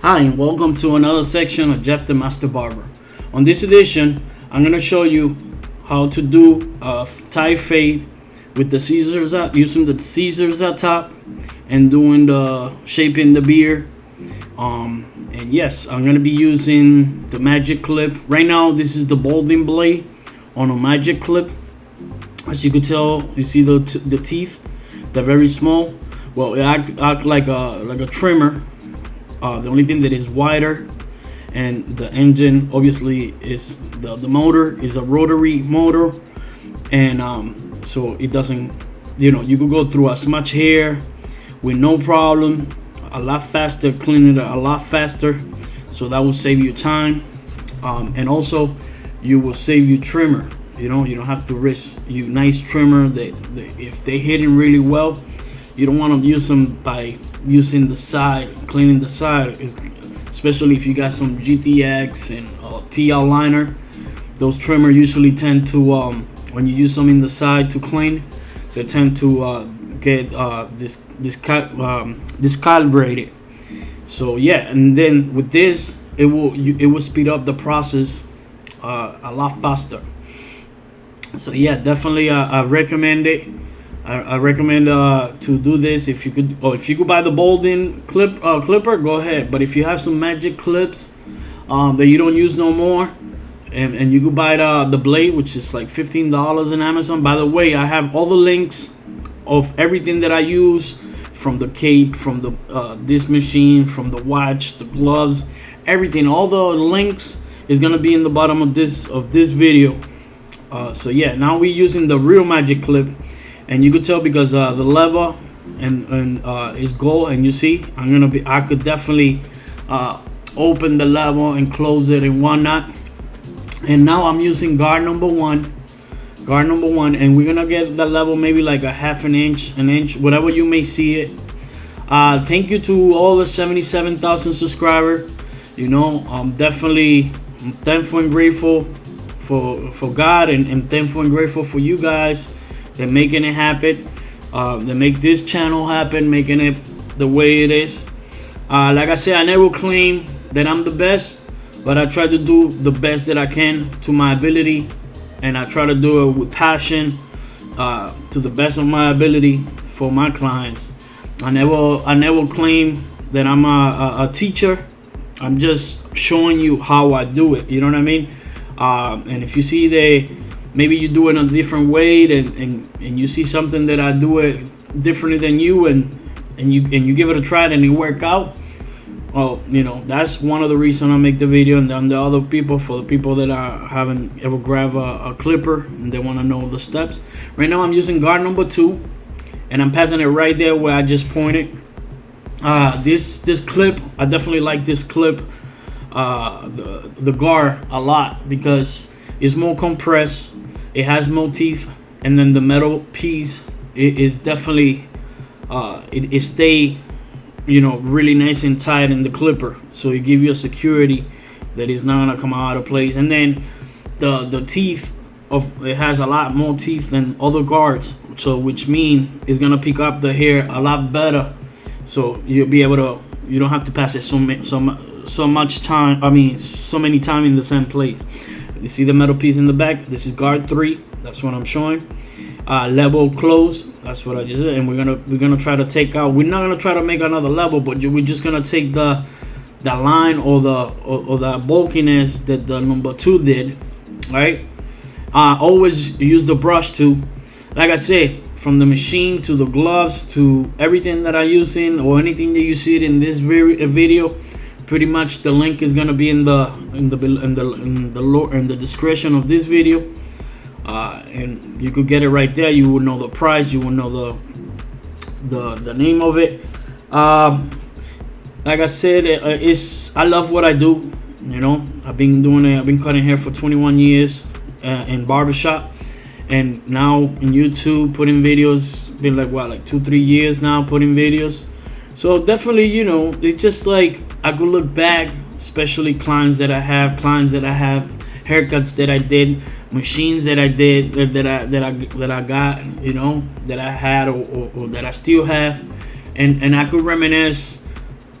Hi and welcome to another section of Jeff the Master Barber. On this edition, I'm going to show you how to do a tie fade with the scissors up, using the scissors at top and doing the shaping the beard. And yes, I'm going to be using the magic clip. Right now, this is the balding blade on a magic clip. As you can tell, you see the teeth, they're very small. Well, it act like a trimmer. The only thing that is wider, and the engine obviously is the motor is a rotary motor, and so it doesn't, you could go through as much hair with no problem, a lot faster, cleaning it a lot faster, so that will save you time, and also you will save you trimmer. You don't have to risk you nice trimmer that if they hitting really well, you don't want to use them by using the side, cleaning the side, especially if you got some GTX and TL liner. Those trimmer usually tend to, when you use them in the side to clean, they tend to get discalibrated. So yeah, and then with this, it will speed up the process a lot faster. So yeah, definitely I recommend it. I recommend to do this. If you could buy the balding clipper, go ahead. But if you have some magic clips that you don't use no more, and you could buy the blade, which is like $15 in Amazon. By the way, I have all the links of everything that I use, from the cape, from the this machine, from the watch, the gloves, everything. All the links is gonna be in the bottom of this video. So yeah, now we're using the real magic clip. And you could tell because the lever and is gold, and you see I could definitely open the lever and close it and whatnot. And now I'm using guard number one, and we're gonna get the level maybe like a half an inch, whatever you may see it. Thank you to all the 77,000 subscribers. I'm definitely thankful and grateful for God, and thankful and grateful for you guys. They're making it happen. They make this channel happen, making it the way it is. Like I said, I never claim that I'm the best, but I try to do the best that I can to my ability, and I try to do it with passion, to the best of my ability for my clients. I never claim that I'm a teacher. I'm just showing you how I do it. You know what I mean? And if you see maybe you do it in a different way, and you see something that I do it differently than you, and you give it a try and it work out. Well, that's one of the reasons I make the video. And then the other people, for the people that haven't ever grabbed a clipper and they want to know the steps. Right now I'm using guard number 2, and I'm passing it right there where I just pointed. This clip, I definitely like this clip, the guard, a lot, because it's more compressed, it has more teeth, and then the metal piece is definitely it stay really nice and tight in the clipper, so it give you a security that is not gonna come out of place. And then the teeth it has a lot more teeth than other guards, so which mean it's gonna pick up the hair a lot better, so you'll be able to, you don't have to pass it so many times in the same place. You see the metal piece in the back? This is guard 3. That's what I'm showing. Level closed. That's what I just did. And we're gonna try to take out. We're not gonna try to make another level, but we're just gonna take the line or the bulkiness that the number 2 did. Right? Always use the brush too. Like I said, from the machine to the gloves to everything that I use or anything that you see it in this video. Pretty much the link is gonna be in the description of this video, and you could get it right there. You will know the price, you will know the name of it. Like I said, I love what I do. I've been doing it. I've been cutting hair for 21 years in barbershop, and now in YouTube putting videos. Been like 2-3 years now putting videos. So definitely, it's just like I could look back, especially clients that I have, haircuts that I did, machines that I did, that I got, that I had or that I still have, and I could reminisce,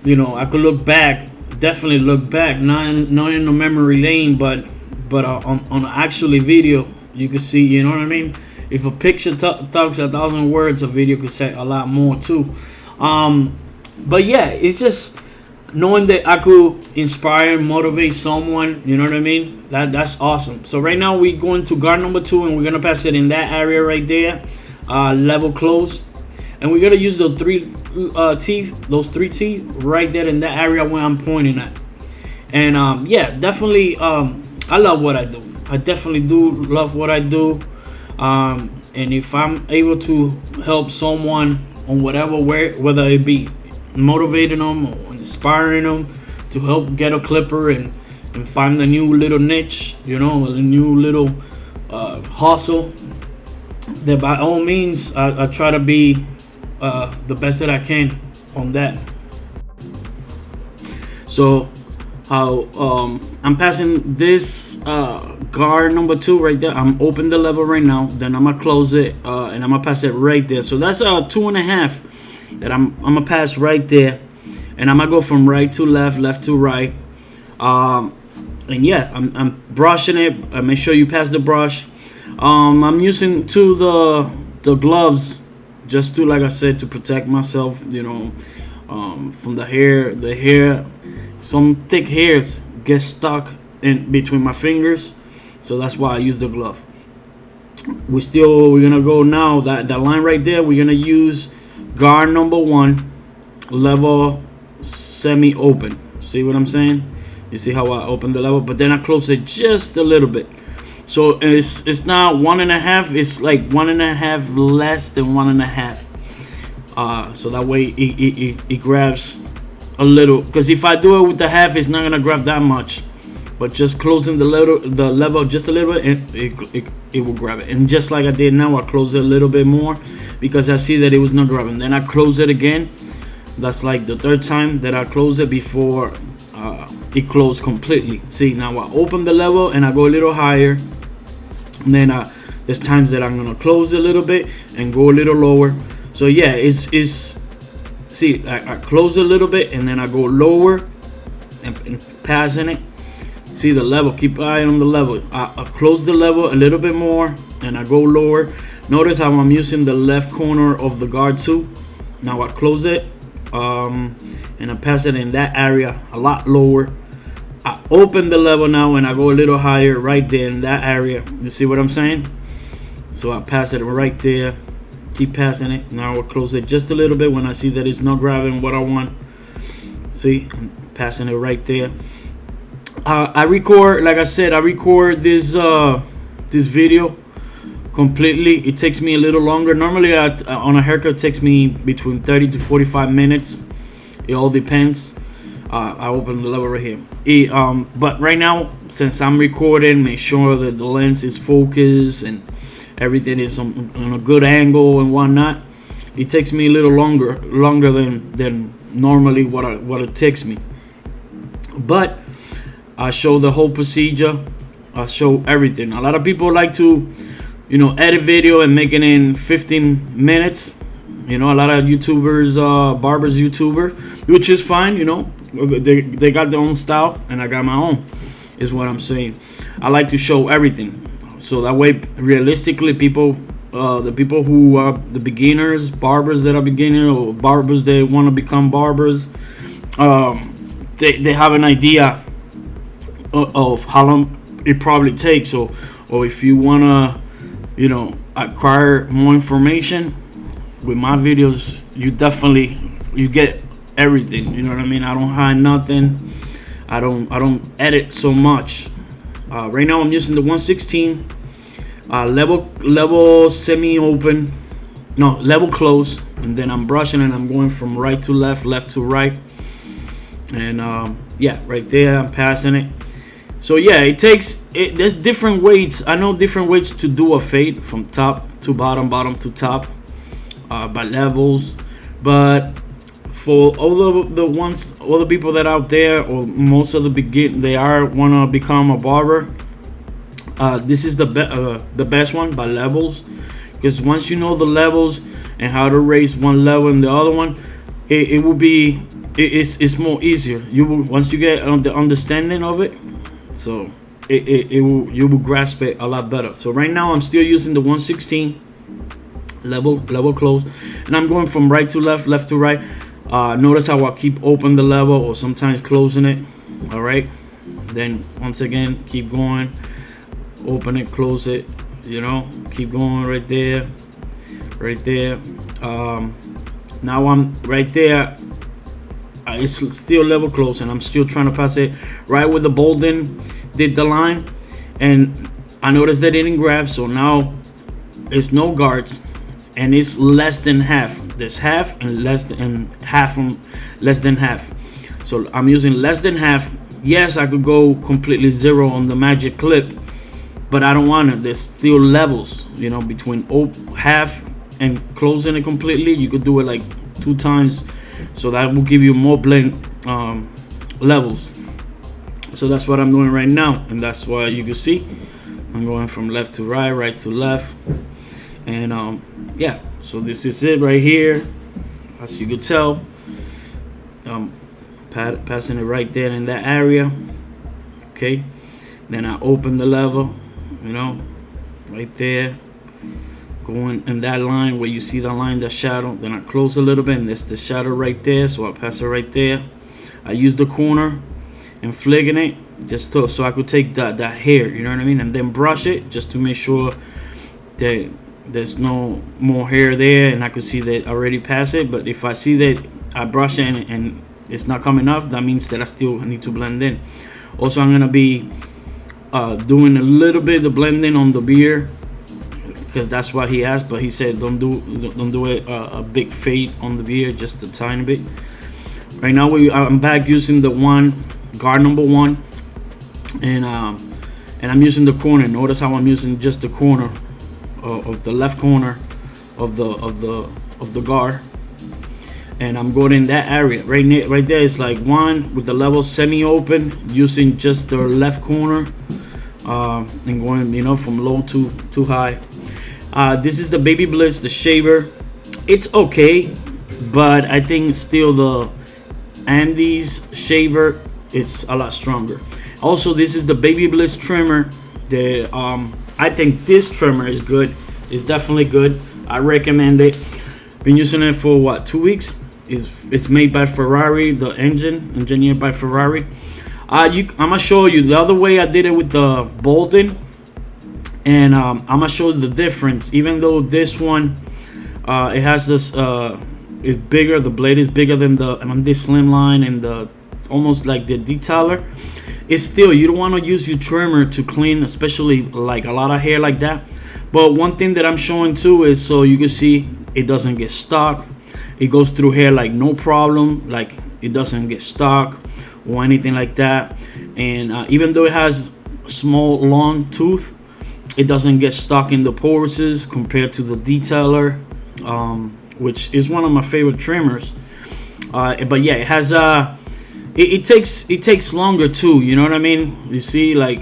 I could look back definitely look back, not in the memory lane, but on actually video, you can see. You know what I mean? If a picture talks 1,000 words, a video could say a lot more too. But yeah, it's just knowing that I could inspire and motivate someone. You know what I mean? That's awesome. So right now we're going to guard number 2, and we're gonna pass it in that area right there, level close, and we're gonna use the those three teeth right there in that area where I'm pointing at. And yeah, definitely, I love what I do. I definitely do love what I do. And if I'm able to help someone on whatever way, whether it be motivating them or inspiring them to help get a clipper and find a new little niche, you know, a new little hustle, then by all means, I try to be the best that I can on that. So I'm passing this guard number 2 right there. I'm open the level right now. Then I'm gonna close it and I'm gonna pass it right there. So that's 2.5 that I'm gonna pass right there, and I'm gonna go from right to left, left to right. And yeah, I'm brushing it. Make sure you pass the brush. I'm using the gloves just to, like I said, to protect myself, you know, from the hair. Some thick hairs get stuck in between my fingers, so that's why I use the glove. We're gonna go now, that line right there, we're gonna use guard number 1, level semi open. See what I'm saying? You see how I open the level, but then I close it just a little bit. So it's not 1.5, it's like 1.5 less than 1.5. So that way it grabs a little, because if I do it with the half, it's not gonna grab that much. But just closing the level just a little bit, it will grab it. And just like I did now, I close it a little bit more because I see that it was not grabbing. Then I close it again. That's like the 3rd time that I close it before it closed completely. See, now I open the level and I go a little higher. And then there's times that I'm gonna close a little bit and go a little lower. So yeah, see, I close a little bit and then I go lower and passing it. See the level, keep an eye on the level. I close the level a little bit more and I go lower. Notice how I'm using the left corner of the guard 2. Now I close it and I pass it in that area a lot lower. I open the level now and I go a little higher right there in that area. You see what I'm saying? So I pass it right there. Keep passing it. Now I'll close it just a little bit when I see that it's not grabbing what I want. See, I'm passing it right there. I record, like I said, I record this video completely. It takes me a little longer. Normally on a haircut, it takes me between 30 to 45 minutes. It all depends. I open the level right here. But right now, since I'm recording, make sure that the lens is focused and everything is on a good angle and whatnot. It takes me a little longer than normally what it takes me. But I show the whole procedure. I show everything. A lot of people like to, you know, edit video and make it in 15 minutes. You know, a lot of YouTubers, barbers YouTuber, which is fine. You know, they got their own style and I got my own, is what I'm saying. I like to show everything. So that way, realistically, the people who are the beginners, barbers that are beginners, or barbers that want to become barbers, they have an idea of how long it probably takes. Or if you want to, you know, acquire more information with my videos, you get everything. You know what I mean? I don't hide nothing. I don't edit so much. Right now I'm using the 116 level semi-open, no, level close, and then I'm brushing and I'm going from right to left, left to right, and yeah, right there I'm passing it. So yeah, there's different weights. I know different weights to do a fade from top to bottom, bottom to top, by levels. But for all the people that are out there, or most of they want to become a barber, this is the best one by levels, because once you know the levels and how to raise one level and the other one, it will be it's more easier. You will, once you get the understanding of it, so it will, you will grasp it a lot better. So right now I'm still using the 116 level close, and I'm going from right to left, left to right. Notice how I keep open the level or sometimes closing it. All right, then once again keep going, open it, close it, you know, keep going right there, right there. Now I'm right there. It's still level close, and I'm still trying to pass it right where the Bolden did the line, and I noticed they didn't grab, so now it's no guards, and it's less than half. There's half and less than half from less than half. So I'm using less than half. Yes, I could go completely zero on the magic clip, but I don't want it. There's still levels, you know, between half and closing it completely. You could do it like 2 times, so that will give you more blend levels. So that's what I'm doing right now, and that's why you can see I'm going from left to right, right to left, and yeah. So this is it right here, as you could tell. Passing it right there in that area. Okay, then I open the level, you know, right there, going in that line where you see the line, the shadow. Then I close a little bit, and there's the shadow right there, so I pass it right there. I use the corner and flicking it just so I could take that hair, you know what I mean, and then brush it just to make sure that there's no more hair there, and I could see that I already passed it. But if I see that I brush it and it's not coming off, that means that I still need to blend in. Also, I'm gonna be doing a little bit of blending on the beard, because that's what he asked, but he said don't do it a big fade on the beard, just a tiny bit. Right now I'm back using the guard number 1, and I'm using the corner. Notice how I'm using just the corner of the left corner of the guard, and I'm going in that area right there. It's like 1 with the level semi-open, using just the left corner, and going, you know, from low to high. This is the Baby Bliss, the shaver. It's okay, but I think still the Andy's shaver is a lot stronger. Also, this is the Baby Bliss trimmer. I think this trimmer is good. It's definitely good. I recommend it. Been using it for what, 2 weeks. It's made by Ferrari, the engineered by Ferrari. I'm gonna show you the other way I did it with the Bolden, and I'm gonna show you the difference. Even though this one it has this it's bigger, the blade is bigger than this slim line and the almost like the detailer, it's still, you don't want to use your trimmer to clean, especially like a lot of hair like that. But one thing that I'm showing too is so you can see it doesn't get stuck. It goes through hair like no problem, like it doesn't get stuck or anything like that. And even though it has small long tooth, it doesn't get stuck in the pores compared to the detailer, which is one of my favorite trimmers. But yeah, it has it takes longer too, you know what I mean? You see, like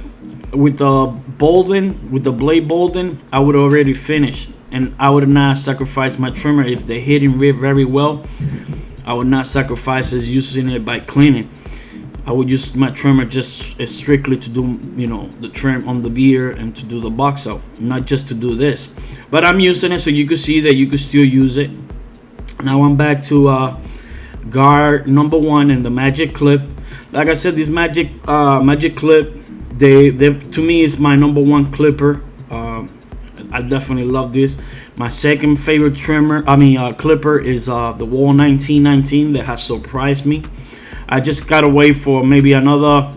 with the Bolden, with the blade Bolden, I would already finish, and I would not sacrifice my trimmer if they're hitting very well. I would not sacrifice as using it by cleaning. I would use my trimmer just strictly to do, you know, the trim on the beard and to do the box out, not just to do this. But I'm using it so you can see that you can still use it. Now I'm back to guard number 1 and the magic clip. Like I said, this magic clip, they to me is my number 1 clipper. I definitely love this. My second favorite clipper is the Wall 1919 that has surprised me. I just gotta wait for maybe another,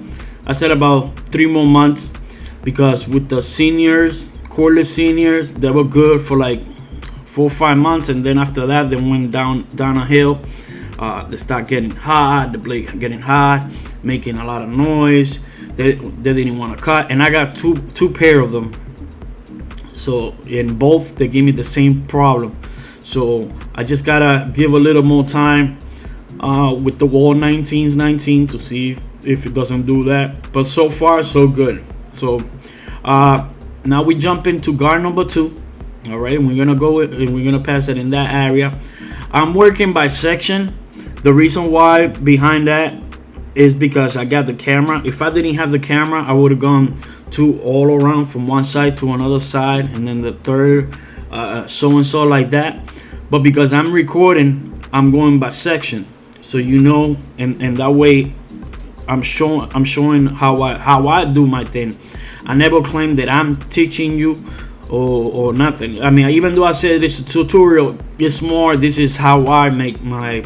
I said about 3 more months, because with the seniors, cordless seniors, they were good for like 4 or 5 months, and then after that they went down a hill. They start getting hot, the blade getting hot, making a lot of noise. They didn't want to cut, and I got two pair of them. So in both they gave me the same problem. So I just gotta give a little more time with the Wall 1919 to see if it doesn't do that. But so far so good. So now we jump into guard number 2. All right, and we're gonna pass it in that area. I'm working by section. The reason why behind that is because I got the camera. If I didn't have the camera, I would have gone two all around from one side to another side, and then the third, so and so like that. But because I'm recording, I'm going by section, so you know, and that way I'm showing how I do my thing. I never claim that I'm teaching you or nothing. I mean, even though I said it's a tutorial, it's more, this is how I make my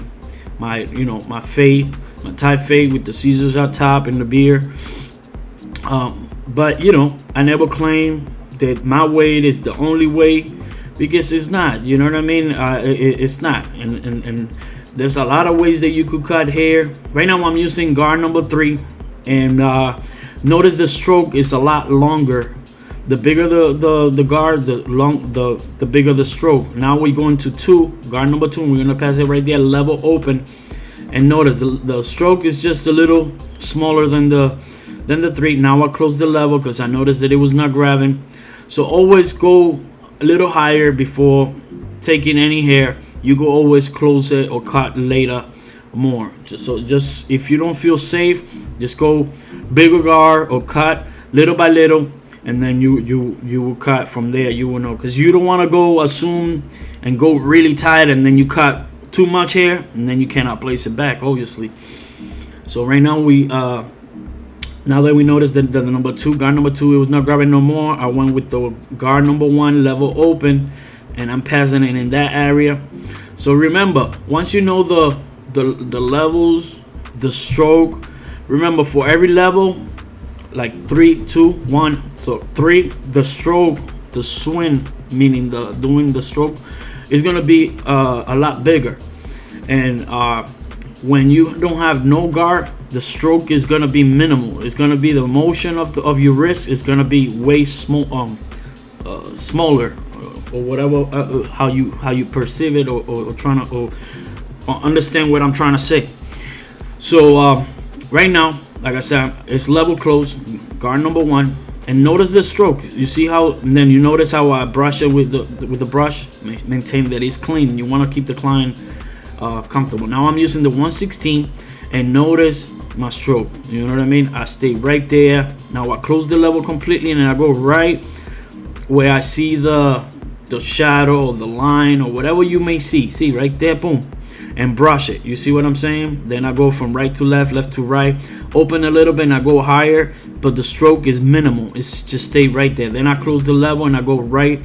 my fade, my tie fade with the scissors at top and the beard. But I never claim that my way is the only way, because it's not. You know what I mean? It's not. And there's a lot of ways that you could cut hair. Right now I'm using guard number 3, and notice the stroke is a lot longer. The bigger the guard, the bigger the stroke. Now we're going to 2, guard number 2, and we're gonna pass it right there, level open. And notice the stroke is just a little smaller than the 3. Now I close the level because I noticed that it was not grabbing. So always go a little higher before taking any hair. You go always close it or cut later more. Just if you don't feel safe, just go bigger guard or cut little by little, and then you will cut from there. You will know, because you don't want to go assume and go really tight and then you cut too much hair and then you cannot place it back, obviously. So right now now that we noticed that the number 2, guard number 2, it was not grabbing no more, I went with the guard number 1, level open, and I'm passing it in that area. So remember, once you know the levels, the stroke, remember for every level, like 3, 2, 1. So 3, the stroke, the swing, meaning doing the stroke, is gonna be a lot bigger. And when you don't have no guard, the stroke is gonna be minimal. It's gonna be the motion of your wrist is gonna be way smaller, or whatever, how you perceive it, or trying to or understand what I'm trying to say. So right now, like I said, it's level close, guard number 1, and notice the stroke. You see how, and then you notice how I brush it with the brush, maintain that it's clean. You want to keep the client comfortable. Now I'm using the 1/16, and notice my stroke. You know what I mean? I stay right there. Now I close the level completely, and I go right where I see the shadow or the line or whatever you may see. See right there, boom, and brush it. You see what I'm saying? Then I go from right to left, left to right, open a little bit, and I go higher, but the stroke is minimal. It's just stay right there. Then I close the level and I go right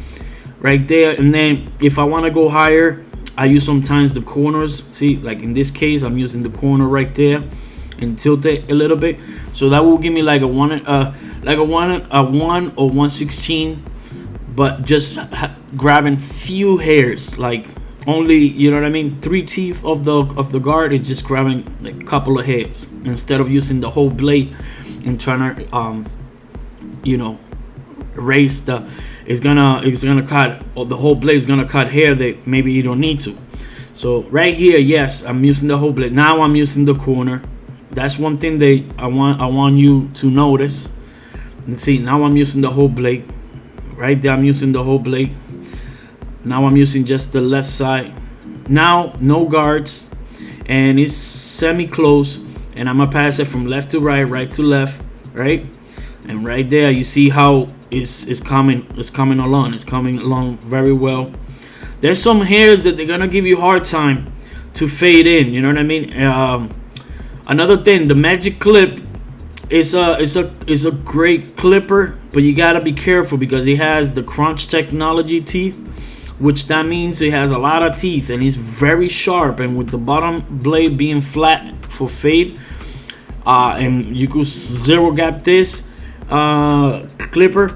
there. And then if I want to go higher, I use sometimes the corners. See, like in this case, I'm using the corner right there and tilt it a little bit. So that will give me like a 1 or 1/16, but just grabbing few hairs, like only, you know what I mean, 3 teeth of the guard is just grabbing like a couple of hairs, instead of using the whole blade and trying to erase it's gonna cut, or the whole blade is gonna cut hair that maybe you don't need to. So right here, yes, I'm using the whole blade. Now I'm using the corner. That's one thing that I want you to notice. And see, now I'm using the whole blade. Right there, I'm using the whole blade. Now I'm using just the left side. Now no guards, and it's semi-close, and I'm gonna pass it from left to right, right to left, right? And right there, you see how it's coming along. It's coming along very well. There's some hairs that they're gonna give you a hard time to fade in. You know what I mean? Another thing, the magic clip is a great clipper, but you gotta be careful because it has the crunch technology teeth, which that means it has a lot of teeth and it's very sharp. And with the bottom blade being flat for fade, and you could zero gap this clipper,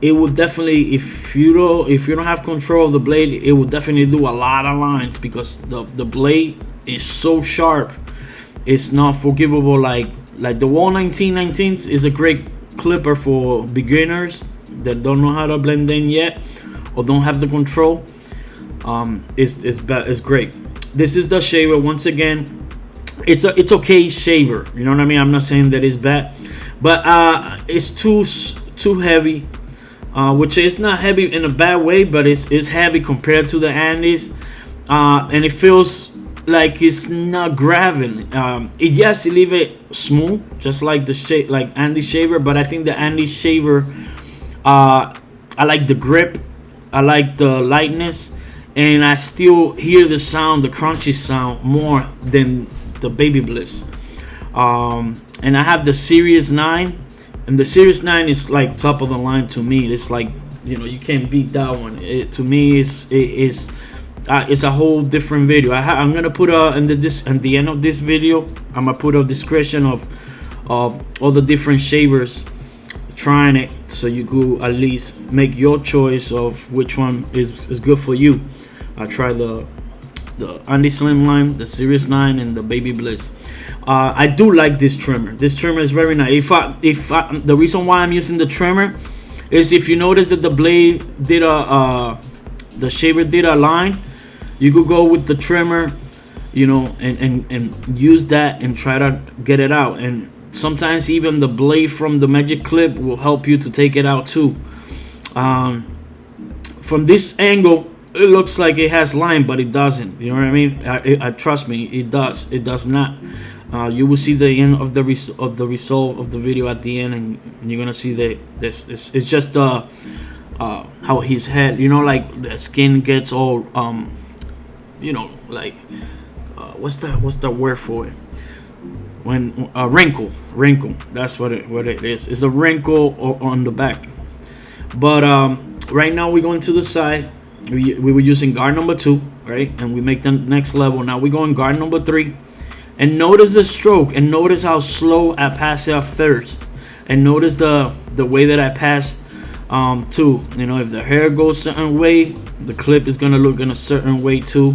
it will definitely, if you don't have control of the blade, it will definitely do a lot of lines, because the blade is so sharp. It's not forgivable. Like the Wall 1919s is a great clipper for beginners that don't know how to blend in yet or don't have the control. It's great. This is the shaver. Once again, it's okay shaver. You know what I mean? I'm not saying that it's bad, but it's too heavy, which is not heavy in a bad way, but it's heavy compared to the Andes, and it feels like it's not grabbing. Yes, it leave it smooth, just like the like Andy Shaver. But I think the Andy Shaver, I like the grip, I like the lightness, and I still hear the sound, the crunchy sound, more than the Baby Bliss. And I have the Series 9, and the Series 9 is like top of the line to me. It's like, you can't beat that one. To me, it's a whole different video. I'm gonna put at the end of this video, I'm gonna put a description of all the different shavers, trying it, so you could at least make your choice of which one is good for you. I tried the Andy Slimline, the Series 9, and the Baby Bliss. I do like this trimmer. This trimmer is very nice. The reason why I'm using the trimmer is, if you notice that the blade did the shaver did a line, you could go with the trimmer, and use that and try to get it out. And sometimes even the blade from the Magic Clip will help you to take it out too. From this angle, it looks like it has line, but it doesn't. You know what I mean? I trust me, it does. It does not. You will see the end of the result of the video at the end, and you're gonna see that it's just how his head, like the skin gets all like what's the word for it? When wrinkle. That's what it is. It's a wrinkle on the back. But right now we're going to the side. We were using guard number 2, right? And we make the next level. Now we're going guard number 3. And notice the stroke, and notice how slow I pass it off first. And notice the way that I pass too. If the hair goes a certain way, the clip is gonna look in a certain way too.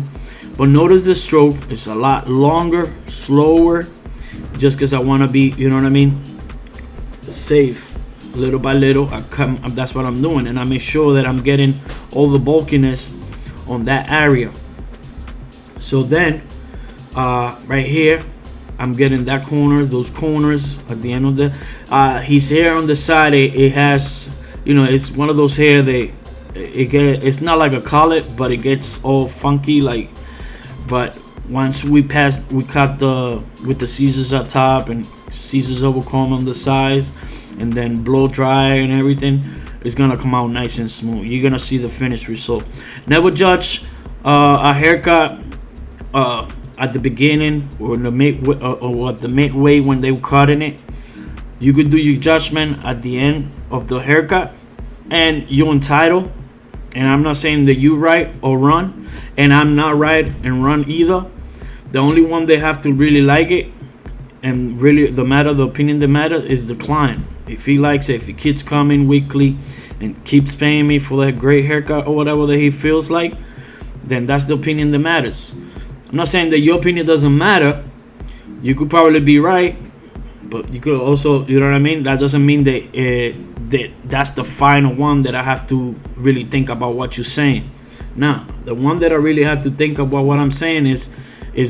But notice the stroke is a lot longer, slower, just because I want to be, safe. Little by little, that's what I'm doing, and I make sure that I'm getting all the bulkiness on that area. So then, right here, I'm getting that corner, those corners at the end of his hair on the side. It has, it's one of those hair it's not like a collet, but it gets all funky, like. But once we cut with the scissors up top and scissors over comb on the sides, and then blow dry and everything, it's gonna come out nice and smooth. You're gonna see the finished result. Never judge a haircut at the beginning or the midway when they were cutting it. You could do your judgment at the end of the haircut, and you're entitled. And I'm not saying that you right or run, and I'm not right and run either. The only one they have to really like it, and really the opinion that matters is the client. If he likes it, if he keeps coming weekly and keeps paying me for that great haircut or whatever that he feels like, then that's the opinion that matters. I'm not saying that your opinion doesn't matter. You could probably be right, but you could also, you know what I mean? That doesn't mean that that's the final one that I have to really think about what you're saying. Nah, the one that I really have to think about what I'm saying is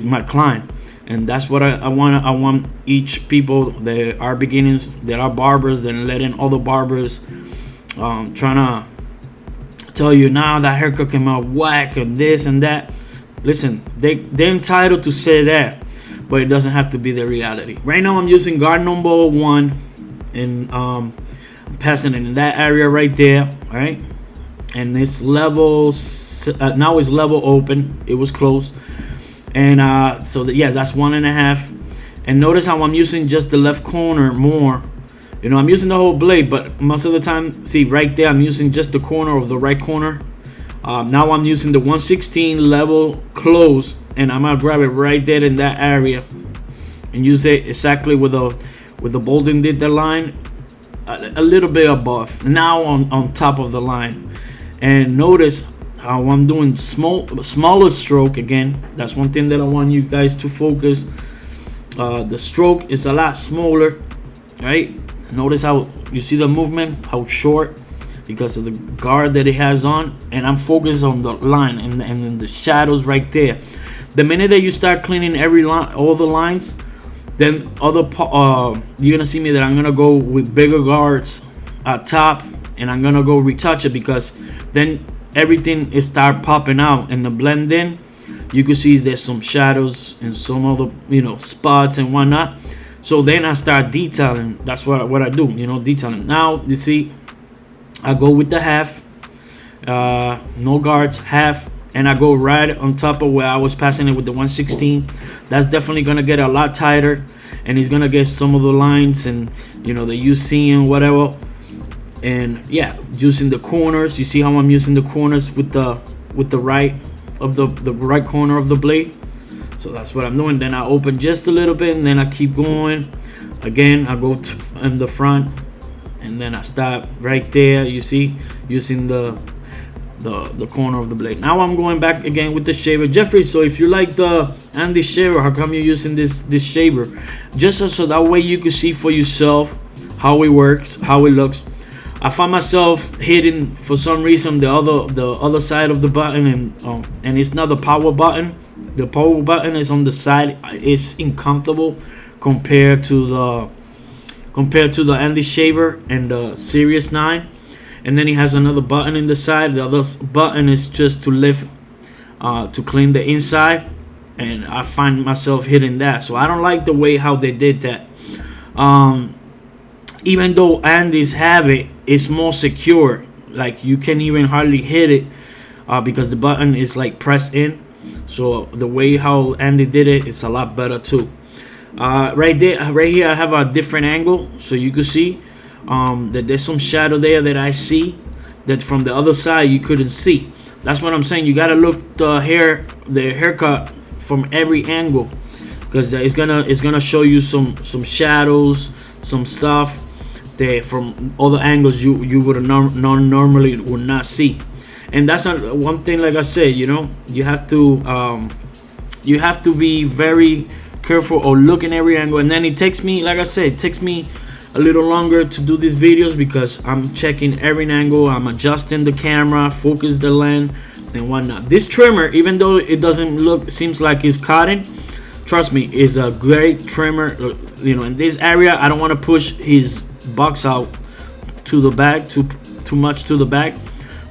my client. And that's what I want. I want each people that are beginners, that are barbers, then letting other barbers trying to tell you, nah, that haircut came out whack and this and that. Listen, they're entitled to say that, but it doesn't have to be the reality. Right now I'm using guard number 1, and I'm passing it in that area right there, all right? And it's level, now it's level open. It was closed. And so that's 1.5. And notice how I'm using just the left corner more. I'm using the whole blade, but most of the time, see right there, I'm using just the corner of the right corner. Now I'm using the 1/16 level close, and I'm gonna grab it right there in that area and use it exactly with the Bolden did the line, a little bit above. Now on top of the line. And notice how I'm doing smaller stroke again. That's one thing that I want you guys to focus. The stroke is a lot smaller, right? Notice how you see the movement, how short, because of the guard that it has on. And I'm focused on the line and the shadows right there. The minute that you start cleaning every line, all the lines, then you're gonna see me that I'm gonna go with bigger guards at top, and I'm gonna go retouch it, because then everything is start popping out, and the blend in you can see there's some shadows and some other, you know, spots and whatnot. So then I start detailing. That's what I do, you know, detailing. Now you see I go with the half, no guards, half, and I go right on top of where I was passing it with the 116. That's definitely gonna get a lot tighter, and it's gonna get some of the lines and, you know, the UC and whatever. And yeah, using the corners. You see how I'm using the corners with the right of the right corner of the blade. So that's what I'm doing. Then I open just a little bit, and then I keep going. Again, I go in the front, and then I stop right there. You see, using the corner of the blade. Now I'm going back again with the shaver. Jeffrey, so if you like the Andy shaver, how come you're using this shaver? Just so that way you can see for yourself how it works, how it looks. I find myself hitting for some reason the other side of the button, and it's not the power button. The power button is on the side. It's uncomfortable compared to the Andy shaver and the Series 9. And then it has another button in the side. The other button is just to lift, to clean the inside, and I find myself hitting that. So I don't like the way how they did that. Even though Andy's have it, it's more secure. Like you can't even hardly hit it because the button is like pressed in. So the way how Andy did it, it's a lot better too. Right here, I have a different angle, so you can see that there's some shadow there that I see that from the other side you couldn't see. That's what I'm saying. You gotta look the haircut from every angle, because it's gonna show you some shadows, some stuff that from other angles you would normally would not see. And that's not one thing. Like I said, you know, you have to be very careful or look in every angle. And then it takes me, like I said, it takes me a little longer to do these videos because I'm checking every angle. I'm adjusting the camera, focus the lens and whatnot. This trimmer, even though it doesn't look, seems like it's cotton, trust me, is a great trimmer. You know, in this area, I don't want to push his box out to the back, too much to the back.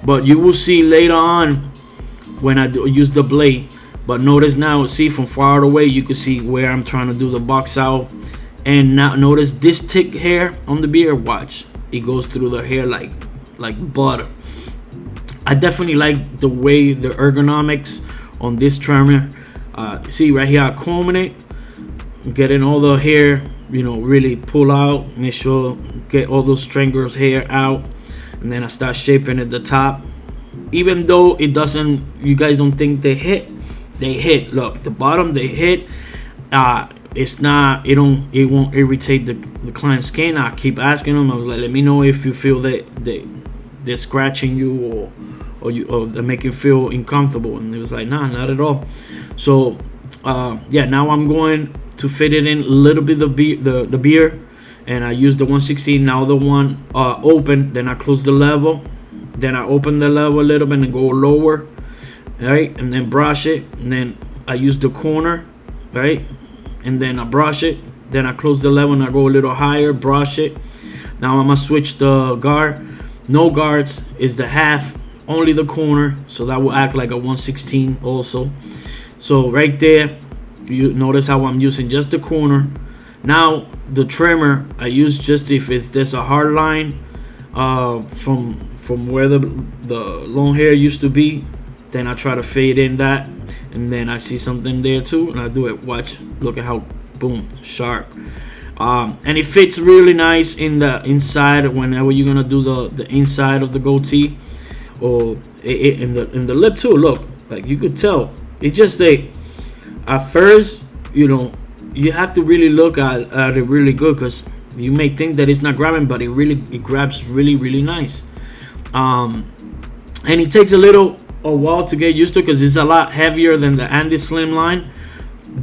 But you will see later on when I use the blade. But notice now, see from far away, you can see where I'm trying to do the box out. And now notice this thick hair on the beard. Watch, it goes through the hair like butter. I definitely like the way the ergonomics on this trimmer. See right here, I combing it, getting all the hair, you know, really pull out, make sure get all those strangles hair out, and then I start shaping at the top. Even though it doesn't, you guys don't think they hit. Look, the bottom they hit. It's not, it won't irritate the client's skin. I keep asking them. I was like, let me know if you feel that they're scratching you or they make you feel uncomfortable. And it was like, nah, not at all. So yeah, now I'm going to fit it in a little bit the beard, and I use the 116. Now the one open, then I close the level, then I open the level a little bit and go lower, right, and then brush it, and then I use the corner, right, and then I brush it, then I close the level and I go a little higher, brush it. Now I'm gonna switch the guard. No guards is the half, only the corner, so that will act like a 116 also. So right there, you notice how I'm using just the corner. Now the trimmer I use just if there's a hard line from where the long hair used to be, then I try to fade in that, and then I see something there too, and I do it. Watch, look at how boom, sharp. And it fits really nice in the inside whenever you're gonna do the inside of the goatee, or in the lip too. Look, like you could tell. It just at first, you know, you have to really look at it really good, because you may think that it's not grabbing, but it grabs really nice. And it takes a while to get used to, because it's a lot heavier than the Andy Slimline,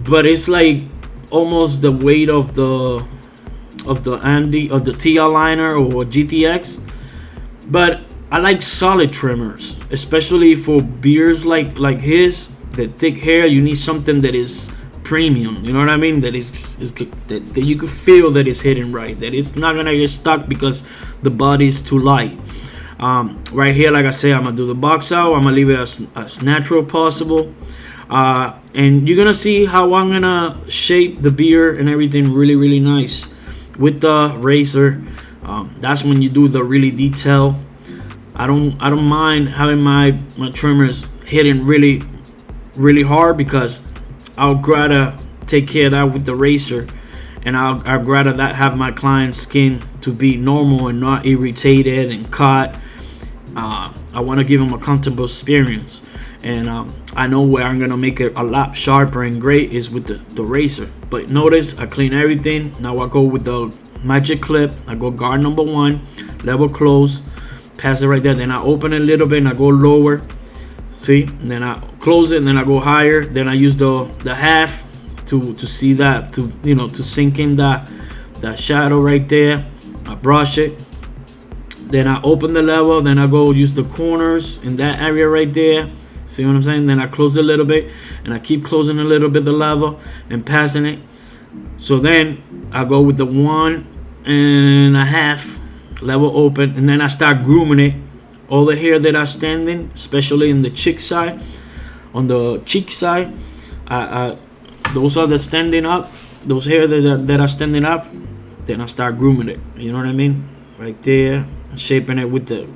but it's like almost the weight of the T liner or GTX. But I like solid trimmers, especially for beards like his, the thick hair. You need something that is premium, you know what I mean, that is that you can feel that it's hitting right, that it's not gonna get stuck because the body is too light. Right here, like I say, I'm gonna do the box out. I'm gonna leave it as natural possible. And you're gonna see how I'm gonna shape the beard and everything really nice with the razor. That's when you do the really detail. I don't mind having my trimmers hitting really hard, because I'll rather take care of that with the razor, and I'd rather that have my client's skin to be normal and not irritated and cut. I want to give them a comfortable experience, and I know where I'm gonna make it a lot sharper and great is with the razor. But notice I clean everything. Now I go with the magic clip. I go guard number 1, level close, pass it right there. Then I open it a little bit and I go lower. See, and then I close it, and then I go higher. Then I use the half to see that, to sink in that shadow right there. I brush it. Then I open the level. Then I go use the corners in that area right there. See what I'm saying? Then I close a little bit, and I keep closing a little bit the level and passing it. So then I go with the 1.5 level open, and then I start grooming it. All the hair that are standing, especially in the cheek side, on the cheek side, those are the standing up. Those hair that are standing up, then I start grooming it. You know what I mean? Right there, shaping it with the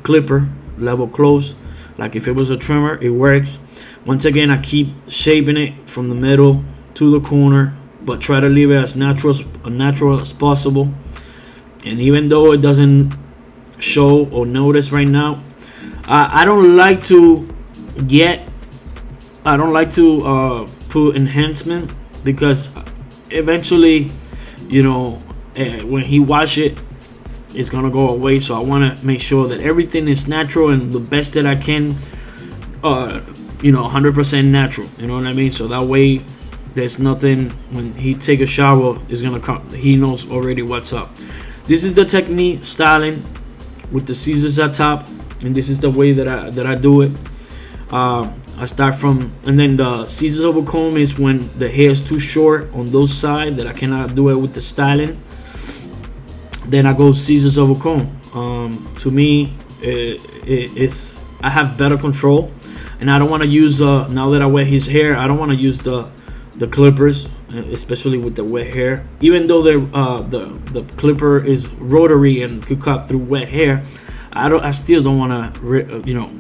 clipper, level close. Like if it was a trimmer, it works. Once again, I keep shaping it from the middle to the corner, but try to leave it as natural as possible. And even though it doesn't show or notice right now, I don't like to put enhancement, because eventually, when he wash it, it's gonna go away. So I want to make sure that everything is natural and the best that I can, 100% natural. You know what I mean? So that way, there's nothing when he take a shower is gonna come. He knows already what's up. This is the technique styling with the scissors at top, and this is the way that I do it. I start from, and then the scissors over comb is when the hair is too short on those sides that I cannot do it with the styling. Then I go scissors over comb. To me, I have better control, and I don't want to use now that I wet his hair, I don't want to use the clippers, especially with the wet hair. Even though the clipper is rotary and could cut through wet hair, I still don't want to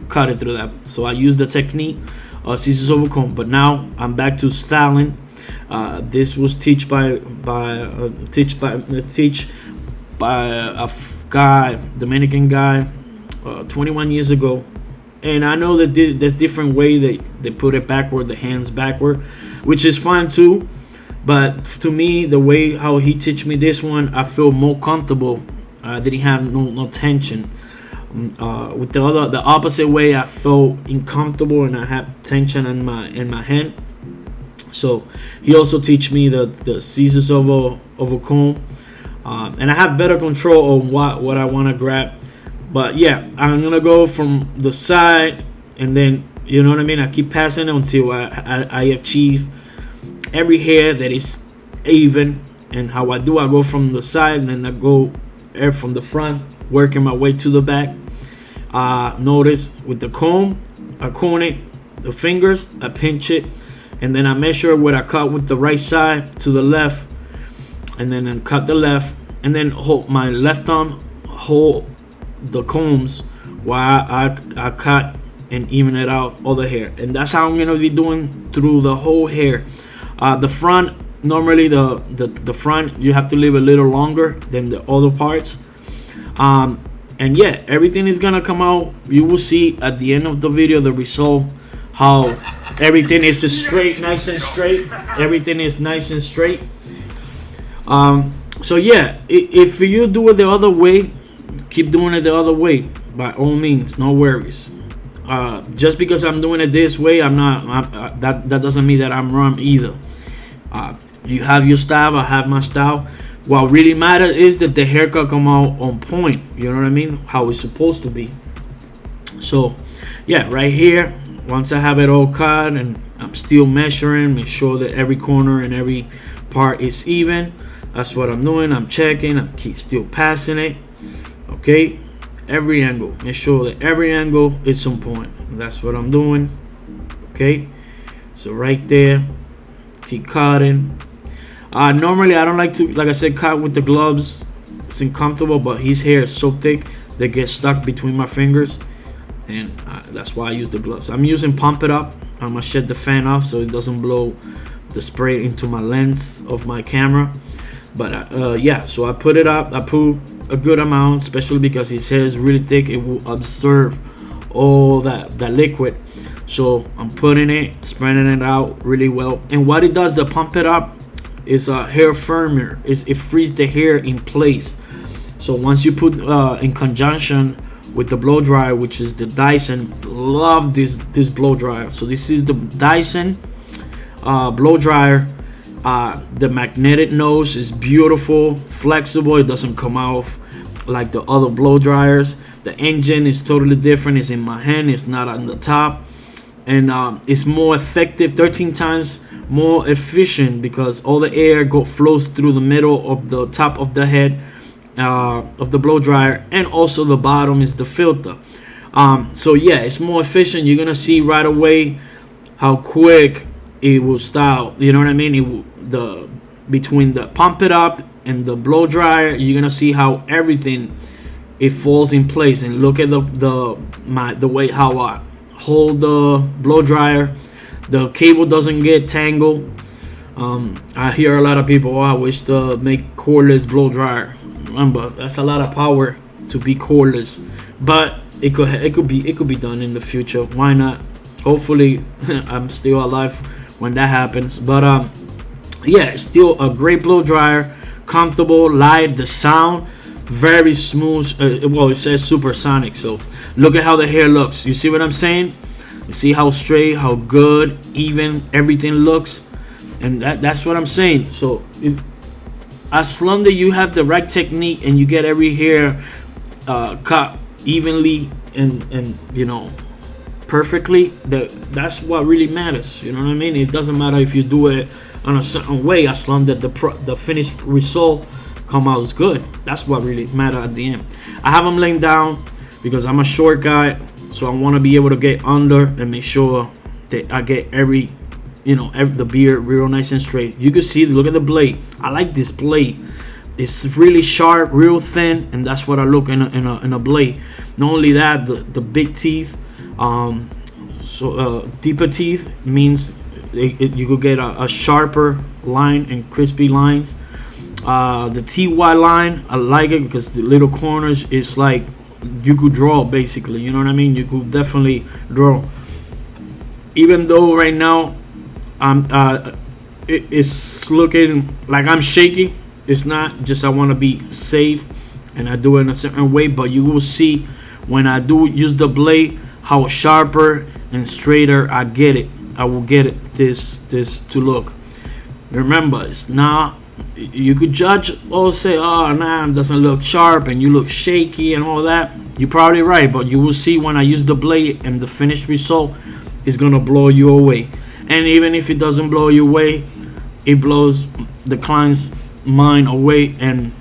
cut it through that. So I use the technique scissors over comb. But now I'm back to styling. This was teach by a guy, Dominican guy, 21 years ago. And I know that there's different way they put it backward, the hands backward, which is fine too. But to me, the way how he teach me this one, I feel more comfortable. Didn't have no tension. With the opposite way, I felt uncomfortable and I have tension in my hand. So he also teach me the scissors over comb, and I have better control on what I want to grab. But yeah, I'm gonna go from the side, and then you know what I mean. I keep passing until I achieve every hair that is even. And how I do, I go from the side, and then I go from the front, working my way to the back. Notice with the comb, I comb it, the fingers, I pinch it, and then I measure what I cut with the right side to the left, and then I cut the left, and then hold my left thumb, hold the combs while I cut and even it out all the hair. And that's how I'm gonna be doing through the whole hair. The front, normally the front you have to leave a little longer than the other parts. And yeah, everything is gonna come out. You will see at the end of the video the result, how everything is straight, nice and straight. Everything is nice and straight. So yeah, if you do it the other way, keep doing it the other way, by all means, no worries. Just because I'm doing it this way, that doesn't mean that I'm wrong either. You have your style, I have my style. What really matters is that the haircut come out on point. You know what I mean? How it's supposed to be. So yeah, right here, once I have it all cut and I'm still measuring, make sure that every corner and every part is even. That's what I'm doing. I'm checking, I'm still passing it. Okay, every angle, make sure that every angle is on point. That's what I'm doing. Okay, so right there, keep cutting. Normally I don't like to, like I said, cut with the gloves. It's uncomfortable, but his hair is so thick they get stuck between my fingers, and that's why I use the gloves. I'm using Pump It Up. I'm gonna shut the fan off so it doesn't blow the spray into my lens of my camera. But yeah, so I put it up. I put a good amount, especially because his hair is really thick. It will absorb all that liquid. So I'm putting it, spreading it out really well. And what it does, the Pump It Up, is a hair firmer. It frees the hair in place. So once you put in conjunction with the blow dryer, which is the Dyson, love this blow dryer. So this is the Dyson blow dryer. The magnetic nose is beautiful, flexible. It doesn't come off like the other blow dryers. The engine is totally different. It's in my hand. It's not on the top, and it's more effective, 13 times more efficient, because all the air flows through the middle of the top of the head of the blow dryer, and also the bottom is the filter. So yeah, it's more efficient. You're gonna see right away how quick it will start. You know what I mean? Between the Pump It Up and the blow dryer, you're gonna see how everything it falls in place. And look at the way how I hold the blow dryer. The cable doesn't get tangled. I hear a lot of people, I wish to make cordless blow dryer. Remember, that's a lot of power to be cordless, but it could be done in the future. Why not? Hopefully I'm still alive when that happens. But yeah, it's still a great blow dryer, comfortable, light. The sound very smooth. Well, it says supersonic. So look at how the hair looks. You see what I'm saying? You see how straight, how good, even everything looks, and that's what I'm saying. So as long as you have the right technique and you get every hair cut evenly and you know, perfectly, that's what really matters. You know what I mean? It doesn't matter if you do it on a certain way, as long as the finished result come out good. That's what really matters at the end. I have them laying down because I'm a short guy, so I want to be able to get under and make sure that I get the beard real nice and straight. You can see, look at the blade. I like this blade. It's really sharp, real thin, and that's what I look in a blade. Not only that, the big teeth, deeper teeth means you could get a sharper line and crispy lines. The TY line, I like it because the little corners is like you could draw, basically. You know what I mean? You could definitely draw. Even though right now it's looking like I'm shaky, it's not. Just I want to be safe and I do it in a certain way. But you will see when I do use the blade how sharper and straighter I get it. I will get it this to look. Remember, it's not. You could judge or say, oh nah, it doesn't look sharp and you look shaky and all that. You're probably right, but you will see when I use the blade and the finished result is gonna blow you away. And even if it doesn't blow you away, it blows the client's mind away, and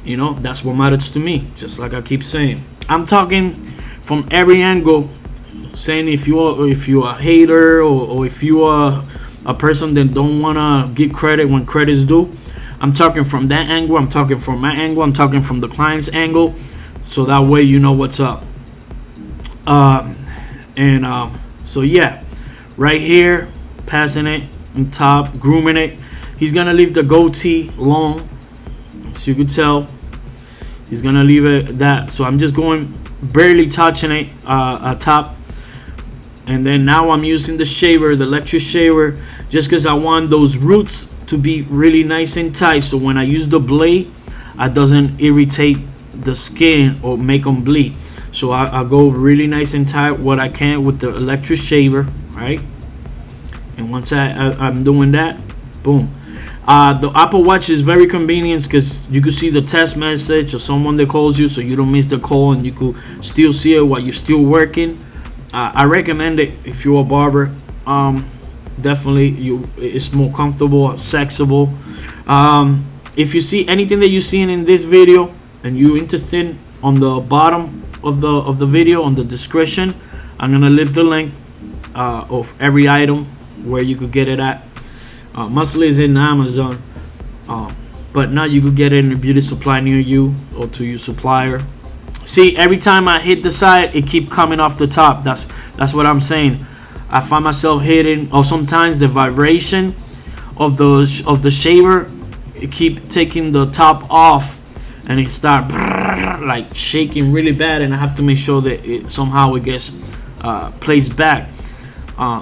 you know that's what matters to me. Just like I keep saying, I'm talking from every angle, saying if you're a hater or if you are a person that don't wanna give credit when credit's due. I'm talking from that angle. I'm talking from my angle. I'm talking from the client's angle, so that way you know what's up. So yeah, right here, passing it on top, grooming it. He's gonna leave the goatee long, so you could tell. He's gonna leave it that. So I'm just going barely touching it top, and then now I'm using the shaver, the electric shaver, just because I want those roots to be really nice and tight, so when I use the blade, it doesn't irritate the skin or make them bleed. So I go really nice and tight what I can with the electric shaver, right? And once I'm doing that, boom. The Apple Watch is very convenient because you can see the text message or someone that calls you, so you don't miss the call and you could still see it while you're still working. I recommend it if you're a barber. Definitely, it's more comfortable, sexable. If you see anything that you're seeing in this video and you're interested, on the bottom of the video, on the description, I'm gonna leave the link. of every item where you could get it at. Mostly is in Amazon, but now you could get it in a beauty supply near you or to your supplier. See, every time I hit the side, it keep coming off the top. That's what I'm saying. I find myself hitting, or sometimes the vibration of the shaver, it keep taking the top off, and it start like shaking really bad, and I have to make sure that it somehow it gets placed back.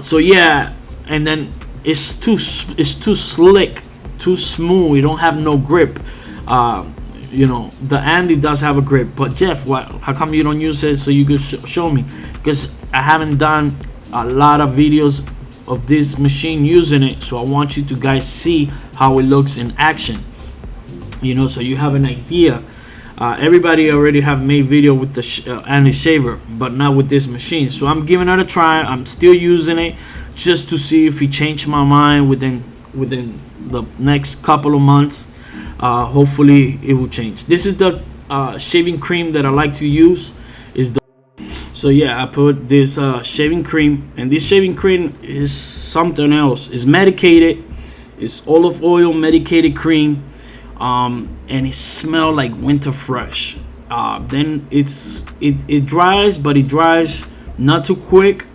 So yeah, and then it's too slick, too smooth. You don't have no grip. The Andy does have a grip, but Jeff, how come you don't use it so you could show me? Because I haven't done a lot of videos of this machine using it, so I want you to guys see how it looks in action, so you have an idea. Everybody already have made video with the Andy shaver, but not with this machine. So I'm giving it a try. I'm still using it just to see if he changed my mind within the next couple of months. Hopefully it will change. This is the shaving cream that I like to use. So yeah, I put this shaving cream, and this shaving cream is something else. It's medicated. It's olive oil medicated cream, and it smells like winter fresh. Then it dries, but it dries not too quick.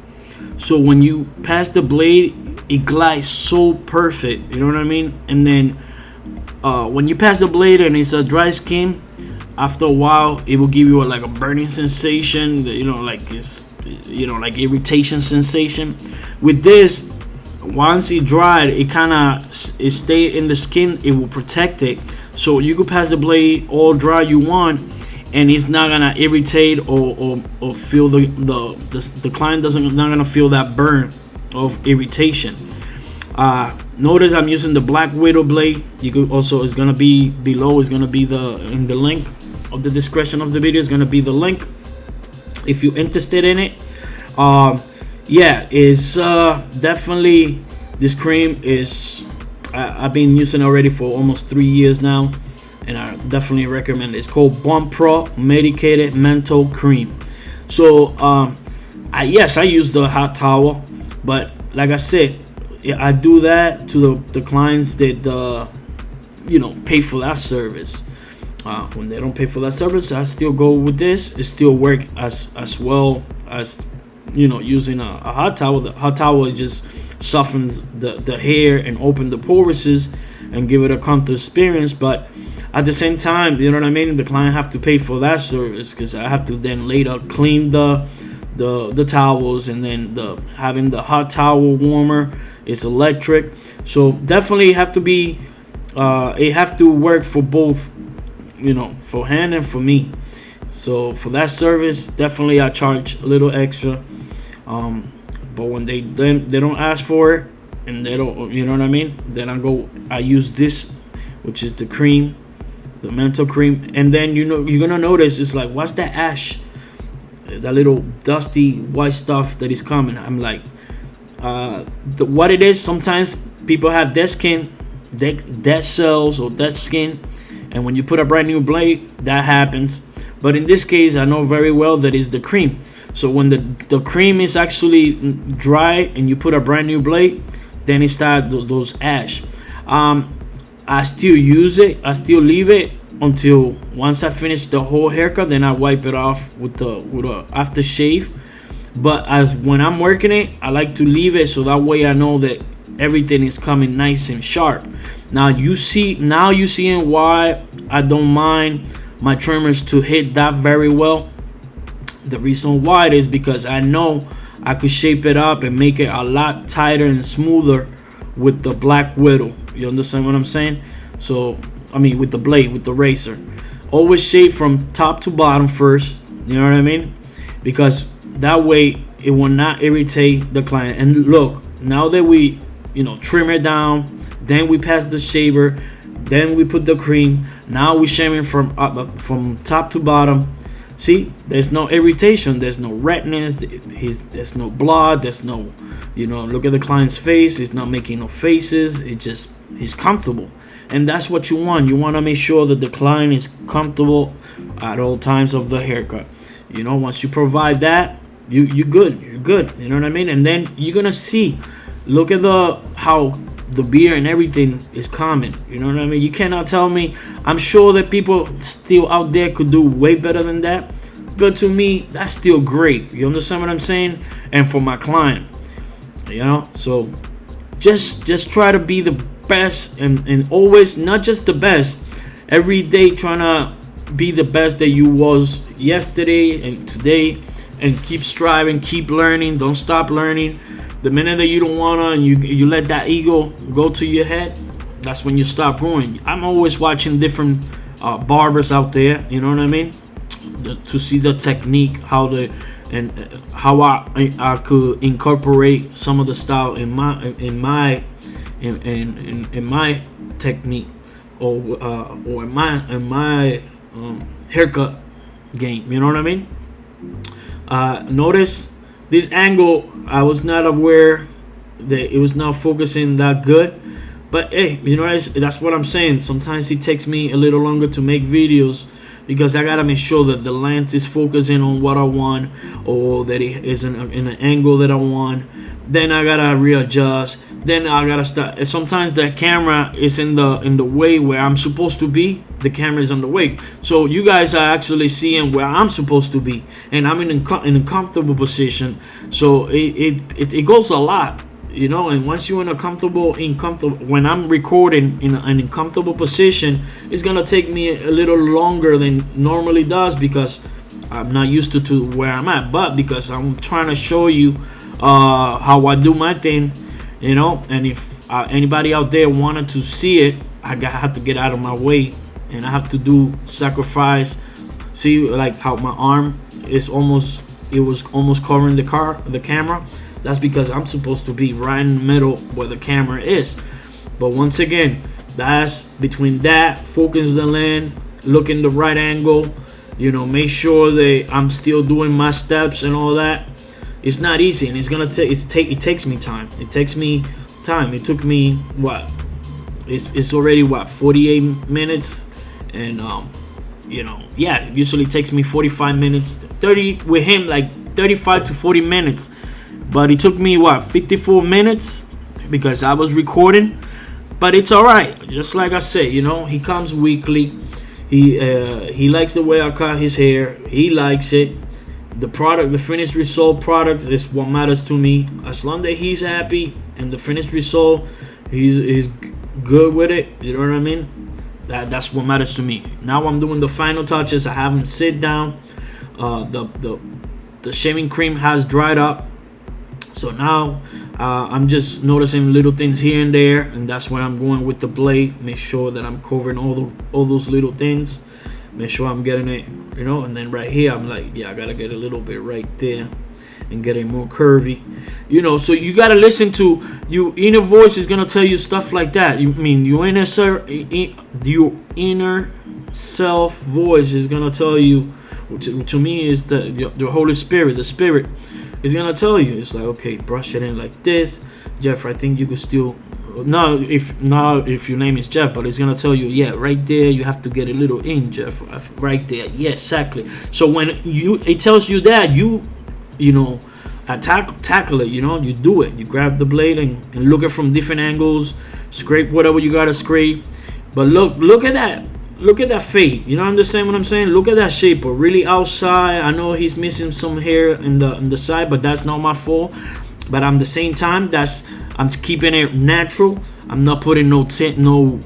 So when you pass the blade, it glides so perfect. You know what I mean? And then when you pass the blade and it's a dry skin, after a while it will give you like a burning sensation, like irritation sensation. With this, once it dried, it stay in the skin. It will protect it, so you could pass the blade all dry you want, and it's not gonna irritate or feel the client not gonna feel that burn of irritation. Notice I'm using the Black Widow blade. You could also, it's gonna be below, is gonna be in the link of the description of the video is gonna be the link if you're interested in it. Yeah, it's definitely, this cream is I've been using it already for almost 3 years now, and I definitely recommend it. It's called Bond Pro Medicated Menthol Cream. So I use the hot towel, but like I said, I do that to the clients that pay for that service. When they don't pay for that service, I still go with this. It still work as well as using a hot towel. The hot towel just softens the hair and open the pores and give it a comfortable experience. But at the same time, you know what I mean, the client have to pay for that service, because I have to then later clean the towels, and then having the hot towel warmer is electric. So definitely have to be it have to work for both, for hand and for me. So for that service, definitely I charge a little extra. But when they don't ask for it, and they don't, you know what I mean, then I use this, which is the cream, the menthol cream. And then you're gonna notice it's like, what's that ash, that little dusty white stuff that is coming? I'm like, what it is, sometimes people have dead skin, dead cells or dead skin, and when you put a brand new blade, that happens. But in this case, I know very well that it's the cream. So when the cream is actually dry and you put a brand new blade, then it starts those ash. I still use it. I still leave it until once I finish the whole haircut. Then I wipe it off with a aftershave. But when I'm working it, I like to leave it so that way I know that everything is coming nice and sharp. Now you seeing why I don't mind my trimmers to hit that very well. The reason why is because I know I could shape it up and make it a lot tighter and smoother with the Black Widow. You understand what I'm saying? So I mean, with the blade, with the razor, always shave from top to bottom first. You know what I mean? Because that way it will not irritate the client. And look, now that we trim it down, then we pass the shaver, then we put the cream, now we shaving from top to bottom. See, there's no irritation, there's no redness, there's no blood, there's no, look at the client's face, he's not making no faces, he's comfortable. And that's what you want. You want to make sure that the client is comfortable at all times of the haircut. Once you provide that, you're good. You're good. You know what I mean? And then you're gonna see. Look at how the beard and everything is common. You know what I mean? You cannot tell me. I'm sure that people still out there could do way better than that. But to me, that's still great. You understand what I'm saying? And for my client, you know. So just try to be the best, and always not just the best. Every day trying to be the best that you was yesterday and today, and keep striving, keep learning. Don't stop learning. The minute that you don't wanna, and you let that ego go to your head, that's when you stop growing. I'm always watching different barbers out there. You know what I mean? To see the technique, how I could incorporate some of the style in my technique, or in my haircut game. You know what I mean? Notice this angle. I was not aware that it was not focusing that good, but hey, you know, that's what I'm saying. Sometimes it takes me a little longer to make videos, because I gotta make sure that the lens is focusing on what I want, or that it is in an angle that I want. Then I gotta readjust. Then I gotta start. Sometimes the camera is in the way where I'm supposed to be. The camera is on the way, so you guys are actually seeing where I'm supposed to be, and I'm in a comfortable position. So it goes a lot, you know. And once you're in a comfortable, when I'm recording in an uncomfortable position, it's gonna take me a little longer than normally does, because I'm not used to where I'm at. But because I'm trying to show you how I do my thing, you know. And if anybody out there wanted to see it, I have to get out of my way, and I have to do sacrifice. See, like how my arm is almost covering the camera. That's because I'm supposed to be right in the middle where the camera is. But once again, that's between that, focus the lens, look in the right angle, you know, make sure that I'm still doing my steps and all that. It's not easy, and it takes me time. It takes me time. It took me what? It's already what, 48 minutes, and you know, yeah, it usually takes me 45 minutes, 30 with him, like 35 to 40 minutes. But it took me what, 54 minutes, because I was recording. But it's all right. Just like I said, you know, he comes weekly. He likes the way I cut his hair. He likes it. The product, the finished result products is what matters to me. As long as he's happy and the finished result, he's good with it. You know what I mean? That's what matters to me. Now I'm doing the final touches. I have him sit down. The shaving cream has dried up. So now I'm just noticing little things here and there, and that's where I'm going with the blade. Make sure that I'm covering all those little things. Make sure I'm getting it, you know. And then right here, I'm like, yeah, I gotta get a little bit right there and get it more curvy, you know. So you gotta listen to your inner voice. Is gonna tell you stuff like that. Your inner self voice is gonna tell you. To me, is the Holy Spirit. The Spirit is gonna tell you. It's like, okay, brush it in like this, Jeff. I think you could still. If your name is Jeff, but it's gonna tell you, yeah, right there, you have to get a little in, Jeff, right there. Yeah, exactly. So when it tells you that, you know, tackle it. You know, you do it. You grab the blade and look at from different angles, scrape whatever you gotta scrape. But look at that. Look at that fade. You know, understand what I'm saying? Look at that shape. But really outside, I know he's missing some hair in the side, but that's not my fault. But at the same time, I'm keeping it natural. I'm not putting no tint, no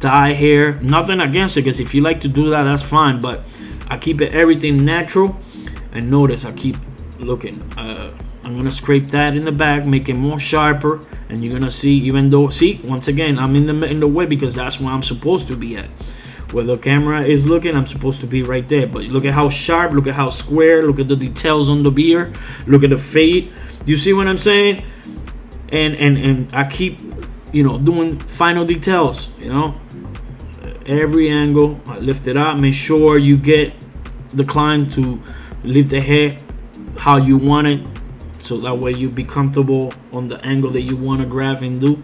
dye hair. Nothing against it, because if you like to do that, that's fine. But I keep everything natural. And notice I keep looking. I'm gonna scrape that in the back, make it more sharper, and you're gonna see. Even though, see, once again, I'm in the way, because that's where I'm supposed to be at. Where the camera is looking, I'm supposed to be right there. But look at how sharp, look at how square, look at the details on the beard, look at the fade. You see what I'm saying? And I keep, you know, doing final details, you know. Every angle, I lift it up, make sure you get the client to lift the head how you want it, so that way you be comfortable on the angle that you want to grab and do.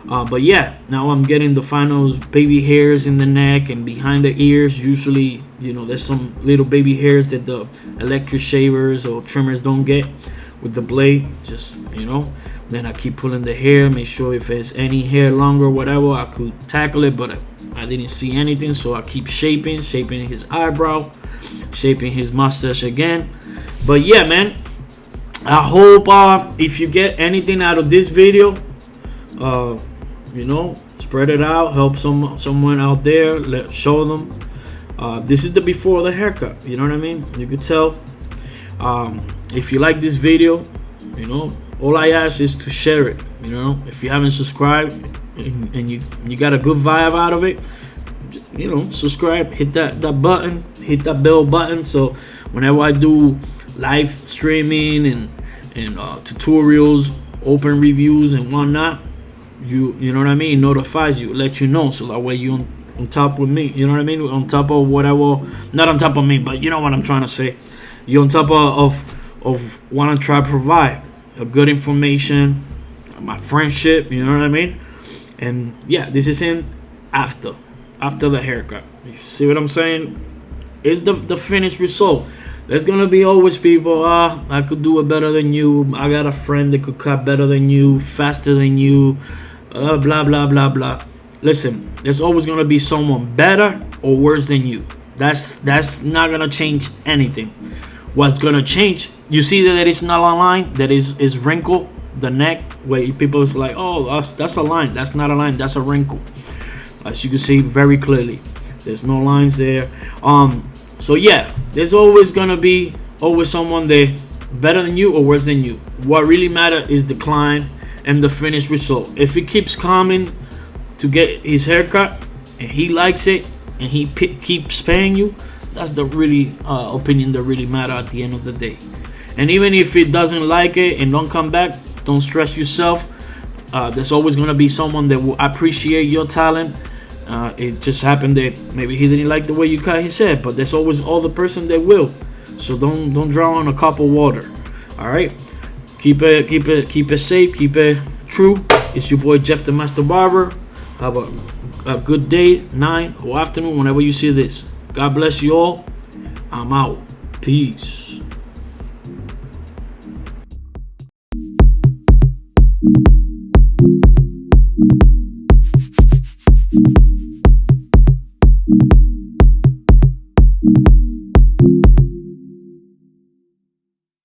But yeah, now I'm getting the final baby hairs in the neck and behind the ears. Usually, there's some little baby hairs that the electric shavers or trimmers don't get with the blade. Just, then I keep pulling the hair, make sure if there's any hair longer or whatever, I could tackle it, but I didn't see anything, so I keep shaping his eyebrow, shaping his mustache again. But yeah, man, I hope if you get anything out of this video, spread it out, help someone out there, show them. This is the before the haircut, you know what I mean? You could tell. If you like this video, all I ask is to share it. If you haven't subscribed and you got a good vibe out of it, subscribe, hit that button, hit that bell button, so whenever I do live streaming and tutorials, open reviews and whatnot, you know what I mean, it notifies you, let you know, so that way you on top with me, you know what I mean, on top of whatever, not on top of me, but you know what I'm trying to say, you're on top of want to try to provide a good information, my friendship, you know what I mean. And yeah, this is in after the haircut. You see what I'm saying? It's the finished result. There's gonna be always people, I could do it better than you, I got a friend that could cut better than you, faster than you, blah blah blah blah. Listen, there's always gonna be someone better or worse than you. That's not gonna change anything. What's gonna change, you see that it's not a line, that is wrinkle, the neck, where people is like, oh, that's a line. That's not a line, that's a wrinkle. As you can see very clearly, there's no lines there. So yeah, there's always gonna be someone there better than you or worse than you. What really matters is the climb and the finished result. If he keeps coming to get his haircut and he likes it and he keeps paying you, that's the really opinion that really matter at the end of the day. And even if it doesn't like it and don't come back, don't stress yourself. There's always gonna be someone that will appreciate your talent. It just happened that maybe he didn't like the way you cut his hair, but there's always other person that will. So don't drown on a cup of water. All right, keep it safe, keep it true. It's your boy Jeff the Master Barber. Have a good day, night, or afternoon whenever you see this. God bless you all. I'm out. Peace.